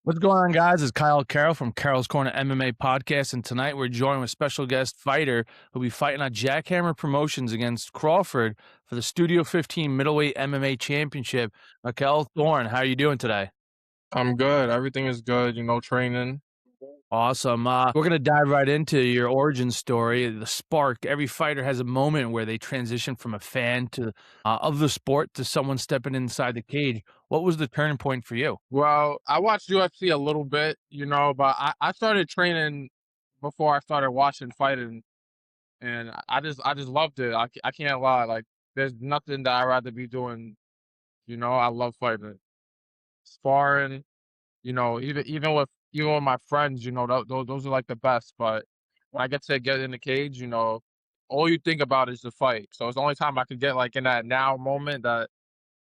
What's going on, guys? It's Kyle Carroll from Carroll's Corner MMA podcast, and tonight we're joined with special guest fighter who'll be fighting on Jackhammer Promotions against Crawford for the Studio 15 Middleweight MMA Championship. Mychal Thorne, how are you doing today? I'm good. Everything is good, training. Awesome. We're going to dive right into your origin story, the spark. Every fighter has a moment where they transition from a fan to of the sport to someone stepping inside the cage. What was the turning point for you? Well, I watched UFC a little bit, but I started training before I started watching fighting, and I just loved it. I can't lie. Like, there's nothing that I'd rather be doing. I love fighting, sparring. Even with my friends, those are like the best. But when I get in the cage, all you think about is the fight. So it's the only time I could get like in that now moment that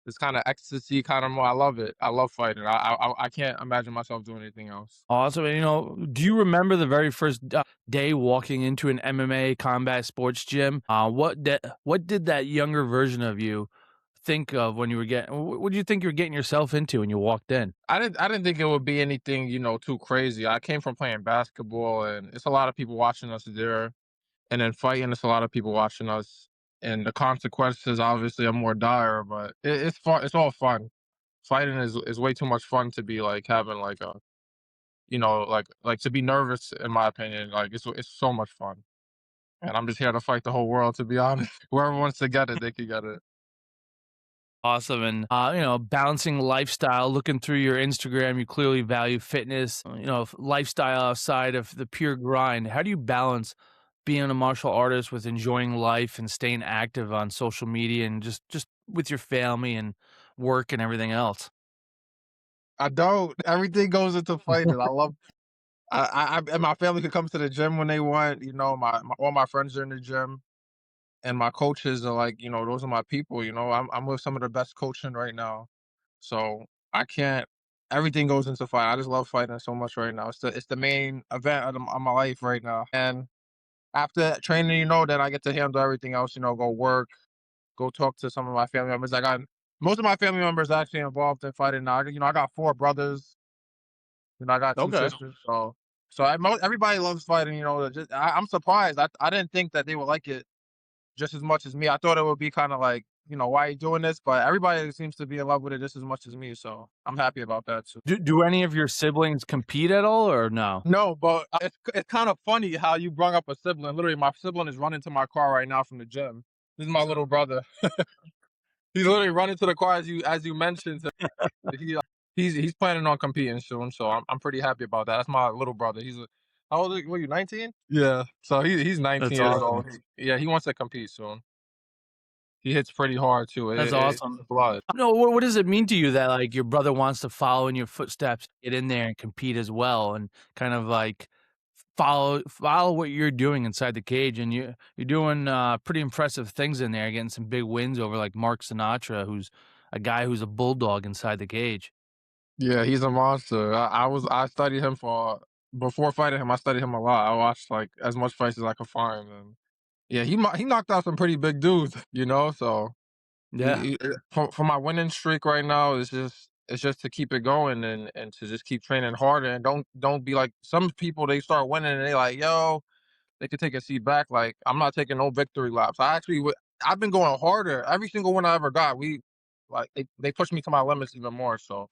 this kind of ecstasy, kind of more. I love it. I love fighting. I can't imagine myself doing anything else. Awesome. And, do you remember the very first day walking into an MMA combat sports gym? What did that younger version of you think of when you were getting? What do you think you were getting yourself into when you walked in? I didn't think it would be anything, too crazy. I came from playing basketball, and it's a lot of people watching us there, and then fighting, it's a lot of people watching us, and the consequences obviously are more dire. But it's fun. It's all fun. Fighting is way too much fun to be like having like a like to be nervous, in my opinion. Like, it's so much fun, and I'm just here to fight the whole world, to be honest. Whoever wants to get it, they can get it. Awesome. And, balancing lifestyle, looking through your Instagram, you clearly value fitness, lifestyle outside of the pure grind. How do you balance being a martial artist with enjoying life and staying active on social media and just with your family and work and everything else? I don't. Everything goes into fighting. I love. And my family could come to the gym when they want. My all my friends are in the gym, and my coaches are like, those are my people. I'm with some of the best coaching right now, so I can't. Everything goes into fight. I just love fighting so much right now. It's the main event of my life right now. And after training, then I get to handle everything else. Go work, go talk to some of my family members. I got most of my family members actually involved in fighting now. I got four brothers. I got two Okay. sisters. So everybody loves fighting. I'm surprised. I didn't think that they would like it just as much as me. I thought it would be kind of like, why are you doing this? But everybody seems to be in love with it just as much as me. So I'm happy about that too. Do any of your siblings compete at all or no? No, but it's kind of funny how you brought up a sibling. Literally, my sibling is running to my car right now from the gym. This is my little brother. He's literally running to the car as you mentioned. He, he's planning on competing soon, so I'm pretty happy about that. That's my little brother. How old are you? What, you 19? Yeah. So he's 19 That's years awesome. old. Yeah, he wants to compete soon. He hits pretty hard too. That's It's awesome. blood. No, what does it mean to you that, like, your brother wants to follow in your footsteps, get in there and compete as well, and kind of, like, follow what you're doing inside the cage, and you're doing, pretty impressive things in there, getting some big wins over, like, Mark Sinatra, who's a guy who's a bulldog inside the cage. Yeah, he's a monster. I studied him for before fighting him. I studied him a lot. I watched like as much fights as I could find, and yeah, he knocked out some pretty big dudes. So Yeah. for my winning streak right now, it's just to keep it going and to just keep training harder and don't be like some people. They start winning and they like, yo, they could take a seat back. Like, I'm not taking no victory laps. I've been going harder. Every single one I ever got, they pushed me to my limits even more. So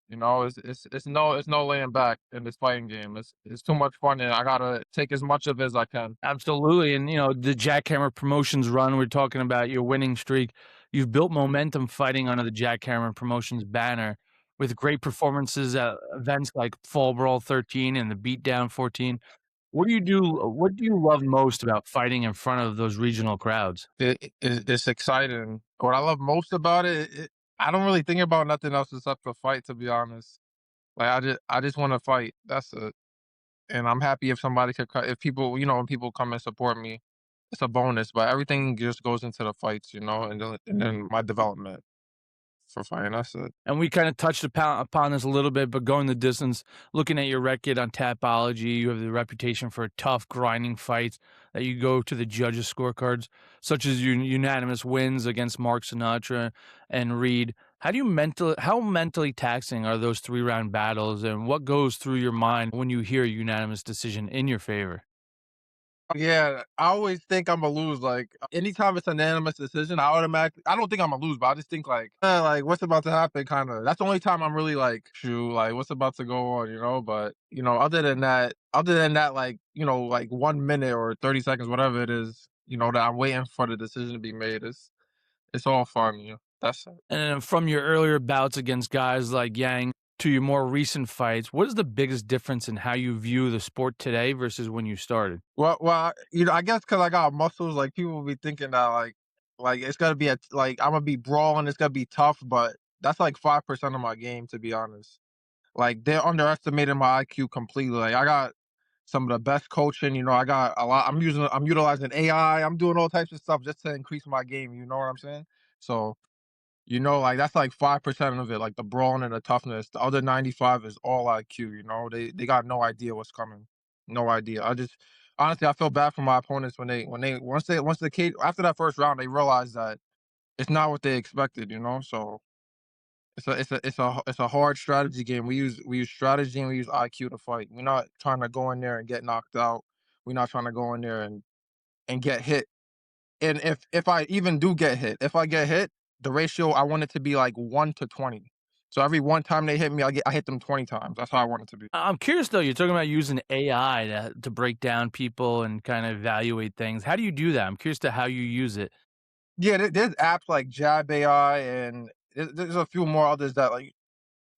it's no laying back in this fighting game. It's too much fun, and I gotta take as much of it as I can. Absolutely, and, the Jackhammer Promotions run, we're talking about your winning streak. You've built momentum fighting under the Jackhammer Promotions banner with great performances at events like Fall Brawl 13 and the Beatdown 14. What do you love most about fighting in front of those regional crowds? It's exciting. What I love most about I don't really think about nothing else except the fight. To be honest, like I just want to fight. That's it. And I'm happy if somebody if people, when people come and support me, it's a bonus. But everything just goes into the fights, and then my development for fighting. That's it. And we kind of touched upon this a little bit, but going the distance, looking at your record on Tapology, you have the reputation for tough, grinding fights that you go to the judges' scorecards, such as your unanimous wins against Mark Sinatra and Reed. How mentally taxing are those 3-round battles, and what goes through your mind when you hear a unanimous decision in your favor? Yeah, I always think Imma lose, like, anytime it's an unanimous decision, I don't think Imma lose, but I just think like, what's about to happen kinda that's the only time I'm really like, "Shoot, like, what's about to go on," you know? But, other than that, like, like 1 minute or 30 seconds, whatever it is, that I'm waiting for the decision to be made, it's all fun, That's it. And then from your earlier bouts against guys like Yang to your more recent fights, what is the biggest difference in how you view the sport today versus when you started? Well, I guess because I got muscles, like, people will be thinking that, like, it's gotta be like, Imma be brawling, it's gonna be tough, but that's, like, 5% of my game, to be honest. Like, they're underestimating my IQ completely, like, I got some of the best coaching, I got a lot I'm utilizing AI, I'm doing all types of stuff just to increase my game, you know what I'm saying? So, like, that's, like, 5% of it, like, the brawling and the toughness, the other 95 is all IQ, They got no idea what's coming. No idea. Honestly, I feel bad for my opponents when they once the cage after that first round, they realize that it's not what they expected, So it's a hard strategy game. We use strategy and we use IQ to fight. We're not trying to go in there and get knocked out. We're not trying to go in there and get hit. And if I even do get hit, if I get hit, the ratio I want it to be like 1 to 20. So every one time they hit me, I hit them 20 times. That's how I want it to be. I'm curious though, you're talking about using AI to break down people and kind of evaluate things. How do you do that? I'm curious to how you use it. Yeah, there's apps like Jab AI and there's a few more others that like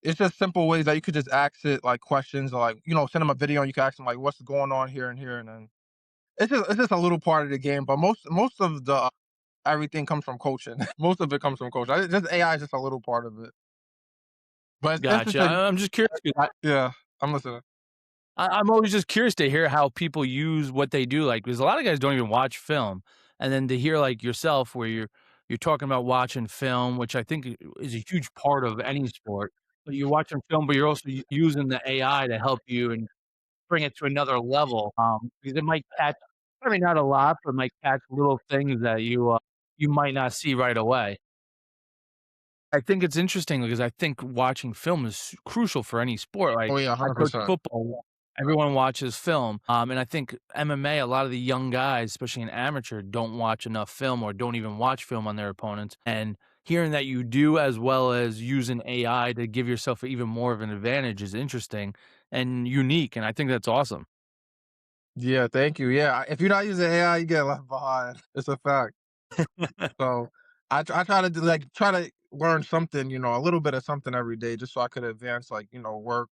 it's just simple ways that you could just ask it like questions or like send them a video and you can ask them like what's going on here and here and then it's just a little part of the game, but most of the everything comes from coaching. Most of it comes from coaching. Just AI is just a little part of it, but it's Gotcha. interesting. I'm just curious 'cause Yeah, I'm listening. I'm always just curious to hear how people use what they do, like, because a lot of guys don't even watch film, and then to hear, like, yourself where you're talking about watching film, which I think is a huge part of any sport, but you're watching film, but you're also using the AI to help you and bring it to another level, because it might catch probably not a lot, but might catch little things that you might not see right away. I think it's interesting because I think watching film is crucial for any sport. Like, Oh yeah, I coach 100%. football, everyone watches film, and I think MMA, a lot of the young guys, especially in amateur, don't watch enough film or don't even watch film on their opponents, and hearing that you do as well as using AI to give yourself even more of an advantage is interesting and unique, and I think that's awesome. Yeah, thank you. Yeah, if you're not using AI, you get left behind. It's a fact. So I try to do like try to learn something, a little bit of something every day, just so I could advance like work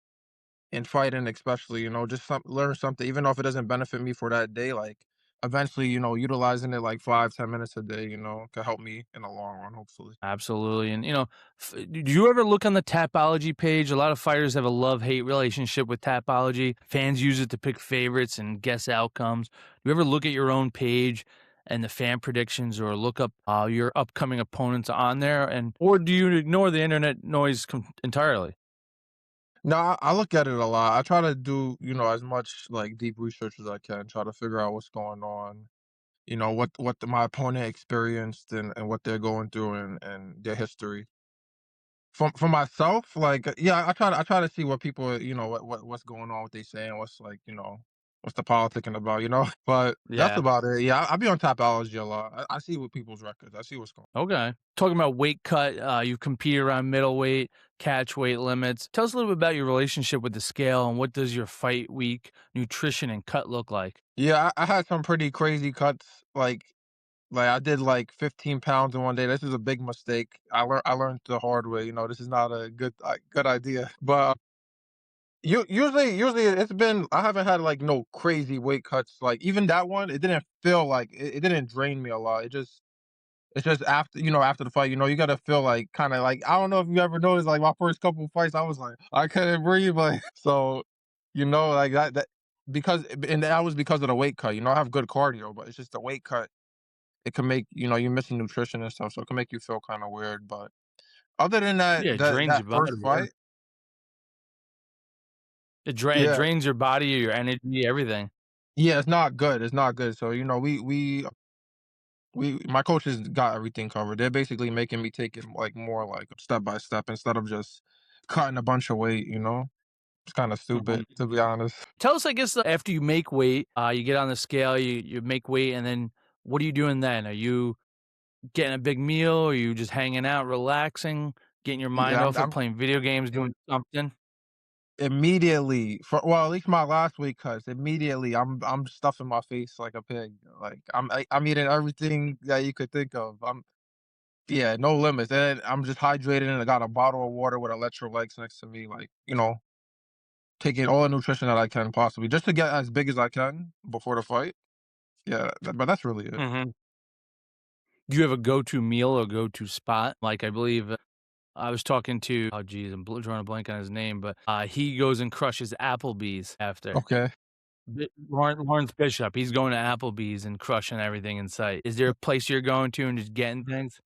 and fighting, especially, just learn something, even though if it doesn't benefit me for that day, like eventually, utilizing it like 5-10 minutes a day, could help me in the long run, hopefully. Absolutely, and, do you ever look on the Tapology page? A lot of fighters have a love-hate relationship with Tapology. Fans use it to pick favorites and guess outcomes. Do you ever look at your own page and the fan predictions or look up, your upcoming opponents on there, and or do you ignore the internet noise entirely? No, I look at it a lot. I try to do, as much like deep research as I can, try to figure out what's going on, my opponent experienced and what they're going through and their history. For myself, like, yeah, I try to see what people, what's going on, what they saying, what's like, what's the politicking about, But that's Yeah. about it. Yeah, I be on Tapology a lot. I see what people's records. I see what's going. Okay. Talking about weight cut, you've competed around middleweight, catch weight limits. Tell us a little bit about your relationship with the scale and what does your fight week nutrition and cut look like? Yeah, I had some pretty crazy cuts. Like I did like 15 pounds in one day. This is a big mistake. I learned the hard way. This is not a good idea. But usually it's been I haven't had like no crazy weight cuts. Like even that one, it didn't feel like it didn't drain me a lot. It's just after the fight, you gotta feel like kind of like I don't know if you ever noticed like my first couple fights, I was like I couldn't breathe like so, like that because and that was because of the weight cut. I have good cardio, but it's just the weight cut. It can make you're missing nutrition and stuff, so it can make you feel kind of weird. But other than that, Yeah, it that drains that your first body. Yeah. fight, It yeah, drains your body, your energy, everything. yeah, it's not good. It's not good. So we We my coaches got everything covered. They're basically making me take it like more like step by step instead of just cutting a bunch of weight, you know? It's kind of Mhm. stupid to be honest. Tell us, I guess, after you make weight, you get on the scale, you make weight, and then what are you doing then? Are you getting a big meal? Are you just hanging out, relaxing, getting your mind Yeah, off it, I'm playing video games, doing something? immediately for well, at least my last week cuts, immediately I'm stuffing my face like a pig. Like I'm eating everything that you could think of. Yeah, no limits. And I'm just hydrated and I got a bottle of water with electrolytes next to me, like, taking all the nutrition that I can possibly just to get as big as I can before the fight. Yeah, but that's really it. Mhm. Do you have a go-to meal or go-to spot? Like, I believe I was talking to oh, geez, drawing a blank on his name, but, he goes and crushes Applebee's after. Okay. Lawrence Bishop, he's going to Applebee's and crushing everything in sight. Is there a place you're going to and just getting things?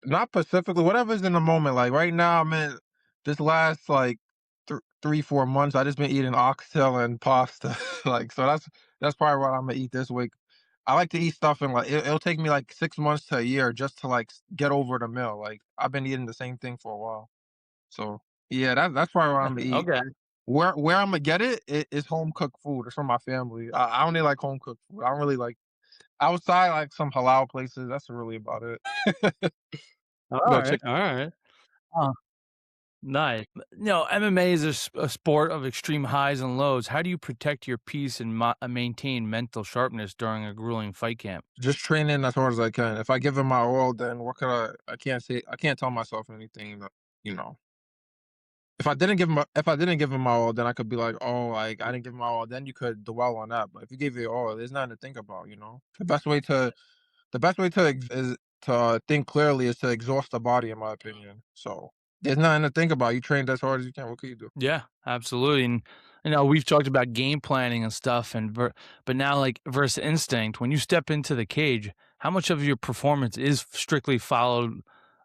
Not specifically, whatever's in the moment. Like right now, I'm in this last like 3, 4 months. I just been eating oxtail and pasta. Like so, that's probably what I'm gonna eat this week. I like to eat stuff and like it'll take me like 6 months to a year just to like get over the meal. Like I've been eating the same thing for a while. So yeah, that's probably what I'm gonna eat. Okay. Where I'm gonna get is home cooked food. It's from my family. I only like home cooked food. I don't really like outside like some halal places. That's really about it. Go Alright, check. alright. Huh, nice. No, MMA is a sport of extreme highs and lows. How do you protect your peace and maintain mental sharpness during a grueling fight camp? Just training as hard as I can. If I give it my all, then what could I can't say I can't tell myself anything that, you know. If I didn't give him my all, then I could be like, "Oh, like I didn't give him my all." Then you could dwell on that. But if you gave it your all, there's nothing to think about, you know. The best way to is to think clearly is to exhaust the body, in my opinion. So there's nothing to think about. You trained as hard as you can. What could you do? Yeah, absolutely, and, we've talked about game planning and stuff but now, like, versus instinct, when you step into the cage, how much of your performance is strictly followed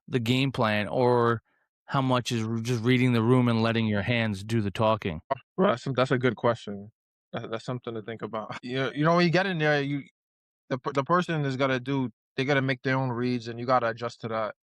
the game plan, or how much is just reading the room and letting your hands do the talking? Well, that's a good question. That's something to think about. You know when you get in there, the person is gonna do they gotta make their own reads and you gotta adjust to that.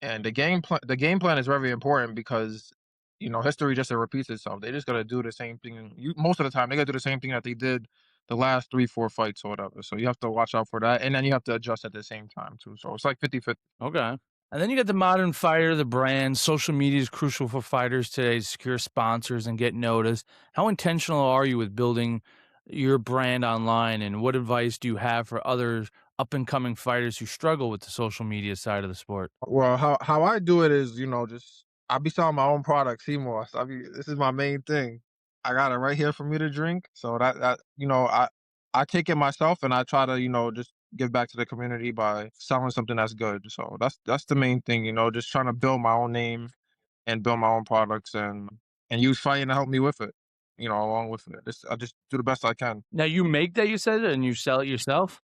And the game plan is very important because history just repeats itself. They just gotta do the same thing. You most of the time they gotta do the same thing that they did the last 3, 4 fights or whatever. So you have to watch out for that. And then you have to adjust at the same time too. So it's like 50-50. Okay. And then you got the modern fighter, the brand. Social media is crucial for fighters today to secure sponsors and get noticed. How intentional are you with building your brand online? And what advice do you have for other up and coming fighters who struggle with the social media side of the sport? Well, how I do it is, just I be selling my own product, CMOS. This is my main thing. I got it right here for me to drink. So I take it myself and I try to, just give back to the community by selling something that's good. So that's the main thing, just trying to build my own name and build my own products and use fighting to help me with it, along with it. I just do the best I can. Now you make that you said and you sell it yourself?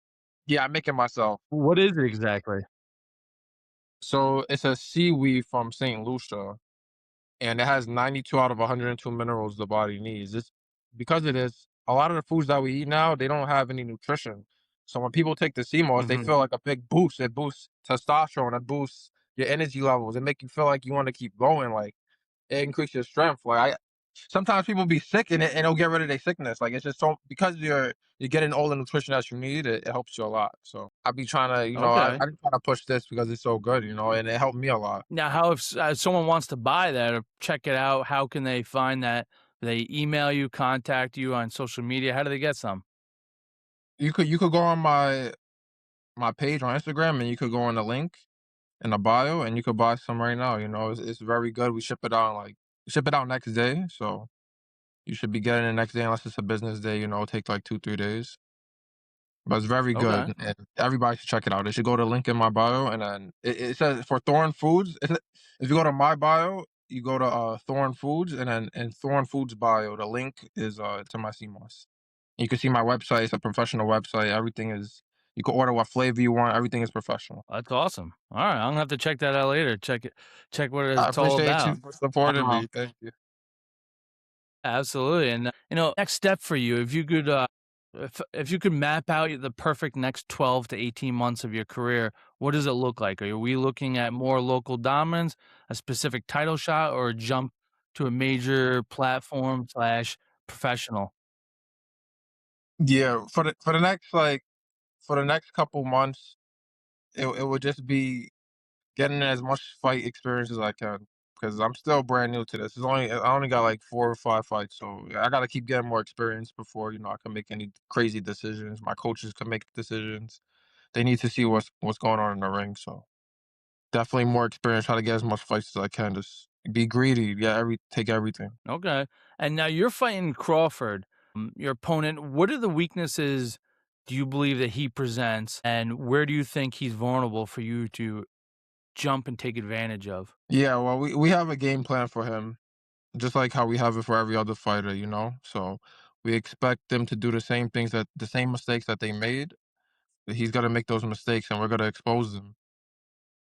Yeah, I make it myself. What is it exactly? So it's a seaweed from St. Lucia and it has 92 out of 102 minerals the body needs. It's because of this, a lot of the foods that we eat now, they don't have any nutrition. So when people take the sea moss, they Mhm. feel like a big boost. It boosts testosterone, it boosts your energy levels, it make you feel like you want to keep going, like it increases your strength. Like I sometimes people be sick and it'll get rid of their sickness. Like it's just so because you're getting all the nutrition that you need, it helps you a lot. So I be trying to, Okay. I be trying to push this because it's so good, and it helped me a lot. Now, how if someone wants to buy that or check it out, how can they find that? Do they email you, contact you on social media? How do they get some? You could go on my page on Instagram, and you could go on the link in the bio, and you could buy some right now. It's very good. We ship it out next day, so you should be getting it next day unless it's a business day. It'll take like 2, 3 days, but it's very Okay. good, and everybody should check it out. They should go to the link in my bio, and then it says for Thorn Foods. If you go to my bio, you go to Thorn Foods, and then in Thorn Foods bio, the link is to my CMOS. You can see my website. It's a professional website. Everything is. You can order what flavor you want. Everything is professional. That's awesome. All right, I'm gonna have to check that out later. Check what I it's all appreciate you about. for supporting Um, me. Thank you. absolutely. And next step for you, if you could If you could map out the perfect next 12 to 18 months of your career, what does it look like? Are we looking at more local dominance, a specific title shot, or a jump to a major platform slash professional? Yeah, for the next for the next couple months, it would just be getting as much fight experience as I can because I'm still brand new to this. I only got like 4 or 5 fights, so yeah, I got to keep getting more experience before I can make any crazy decisions. My coaches can make decisions. They need to see what's going on in the ring. So definitely more experience. Try to get as much fights as I can. Just be greedy. Yeah, take everything. Okay. And now you're fighting Crawford, your opponent. What are the weaknesses do you believe that he presents, and where do you think he's vulnerable for you to jump and take advantage of? Yeah, well, we have a game plan for him, just like how we have it for every other fighter. So we expect them to do the same mistakes that they made. He's got to make those mistakes, and we're gonna expose them.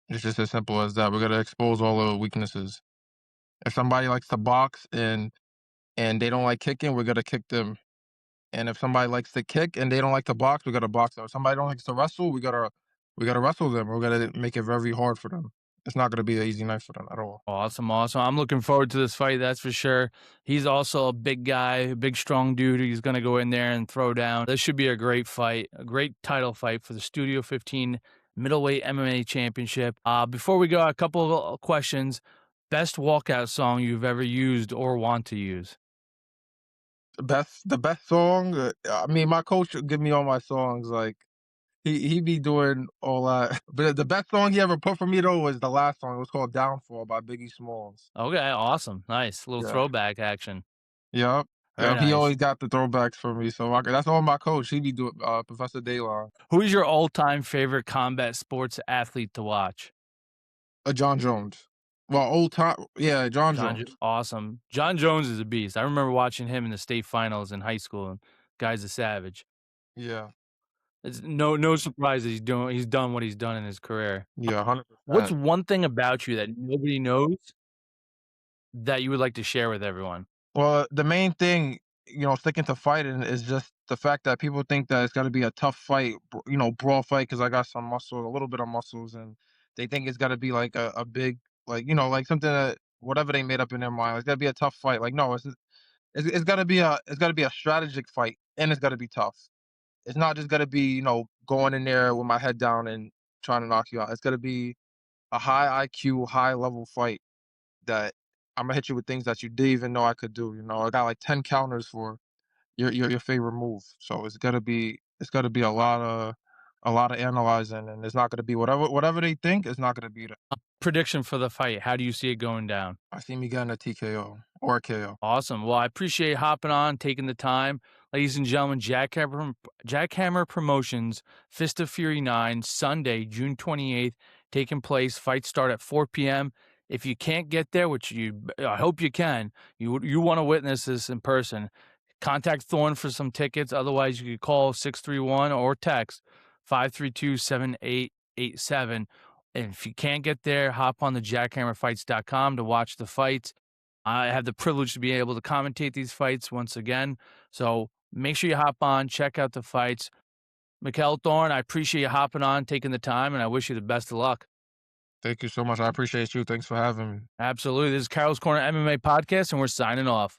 It's just as simple as that. We're gonna expose all the weaknesses. If somebody likes to box and they don't like kicking, we're gonna kick them. And if somebody likes to kick and they don't like to box, we gotta box them. If somebody don't likes to wrestle, we gotta wrestle them. We're gonna make it very hard for them. It's not gonna be an easy night for them at all. Awesome, awesome. I'm looking forward to this fight, that's for sure. He's also a big guy, a big, strong dude. He's going to go in there and throw down. This should be a great fight, a great title fight for the Studio 15 middleweight MMA championship. Before we go, a couple of questions. Best walkout song you've ever used or want to use? The best song. I mean, my coach would give me all my songs. Like he be doing all that. But the best song he ever put for me though was the last song. It was called "Downfall" by Biggie Smalls. Okay, awesome. Nice. A little Yeah. throwback action. Yep. Very Yep. He nice. always got the throwbacks for me. So that's all my coach. He be doing Professor Daylon. Who is your all time favorite combat sports athlete to watch? John Jones. Well, old time. Yeah, John Jones. Awesome. John Jones is a beast. I remember watching him in the state finals in high school, and guy's a savage. Yeah. It's no surprise that he's done what he's done in his career. Yeah. What's 100%. one thing about you that nobody knows that you would like to share with everyone? Well, the main thing, sticking to fighting is just the fact that people think that it's got to be a tough fight, brawl fight because I got some muscle, a little bit of muscles, and they think it's got to be like a big, like something that whatever they made up in their mind. It's got to be a tough fight. Like no, it's got to be a strategic fight, and it's got to be tough. It's not just got to be going in there with my head down and trying to knock you out. It's got to be a high IQ, high level fight that Imma hit you with things that you didn't even know I could do. I got like 10 counters for your favorite move. So it's gotta be a lot of analyzing, and it's not gonna be whatever they think, it's not gonna be that. Prediction for the fight. How do you see it going down? I see me getting a TKO or a KO. Awesome. Well, I appreciate hopping on, taking the time. Ladies and gentlemen, Jackhammer Promotions, Fist of Fury 9, Sunday, June 28th, taking place. Fights start at 4 p.m. If you can't get there, which I hope you can, you want to witness this in person, contact Thorne for some tickets. Otherwise, you could call 631 or text 532-7887. And if you can't get there, hop on the jackhammerfights.com to watch the fights. I have the privilege to be able to commentate these fights once again. So make sure you hop on, check out the fights. Mychal Thorne, I appreciate you hopping on, taking the time, and I wish you the best of luck. Thank you so much. I appreciate you. Thanks for having me. Absolutely. This is Carol's Corner MMA podcast, and we're signing off.